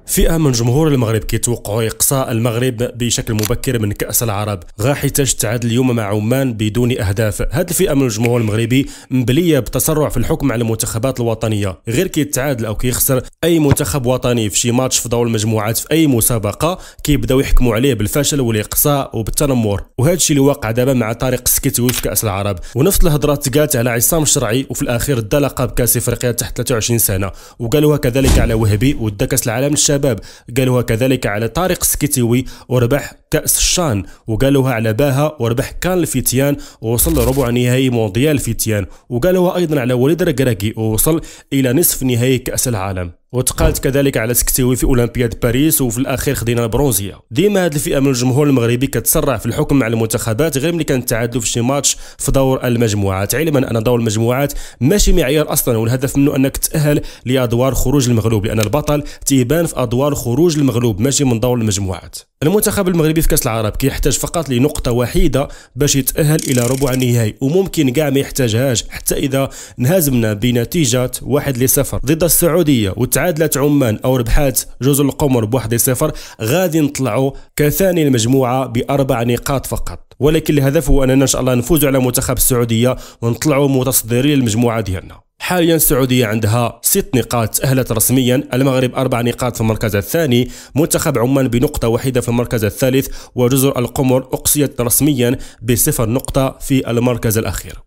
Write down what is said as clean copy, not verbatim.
فئة من جمهور المغرب كيتوقعوا إقصاء المغرب بشكل مبكر من كأس العرب حيتاش تعادل اليوم مع عمان بدون أهداف. هذه الفئة من الجمهور المغربي مبلية بتسرع في الحكم على المنتخبات الوطنية، غير كيتعادل أو كيخسر أي منتخب وطني في شي ماتش في دور المجموعات في أي مسابقة كيبداو يحكموا عليه بالفشل والإقصاء وبالتنمر، وهذا الشيء اللي واقع دابا مع طارق السكيتوي في كأس العرب. ونفس الهضرات تقالت على عصام الشرعي وفي الأخير دا لقب كأس إفريقيا تحت 23 سنة، وقالوها كذلك على وهبي ودا كأس العالم للشباب، قالوها كذلك على طارق السكيتوي وربح كأس الشان، وقالوها على باها وربح كان الفتيان ووصل لربع نهائي مونديال الفتيان، وقالوها أيضا على وليد ركراكي ووصل إلى نصف نهائي كأس العالم، وتقالت كذلك على سكتيوي في اولمبياد باريس وفي الاخير خدينا البرونزيه. ديما هذه الفئه من الجمهور المغربي كتسرع في الحكم على المنتخبات غير ملي كنتعادلوا في شي ماتش في دور المجموعات، علما ان دور المجموعات ماشي معيار اصلا، والهدف منه انك تاهل لادوار خروج المغلوب، لان البطل تيبان في ادوار خروج المغلوب ماشي من دور المجموعات. المنتخب المغربي في كاس العرب كيحتاج فقط لنقطه وحيده باش يتاهل الى ربع النهائي، وممكن كاع ما يحتاجهاش حتى اذا انهزمنا بنتيجه 1-0 ضد السعوديه وتعادلت عمان او ربحات جزر القمر ب1-0، غادي نطلعوا كثاني المجموعه ب4 نقاط فقط، ولكن الهدف هو اننا ان شاء الله نفوزوا على منتخب السعوديه ونطلعوا متصدرين المجموعه ديالنا. حاليا السعوديه عندها 6 نقاط تأهلت رسميا، المغرب 4 نقاط في المركز الثاني، منتخب عمان بنقطه واحده في المركز الثالث، وجزر القمر اقصيت رسميا ب0 نقطه في المركز الاخير.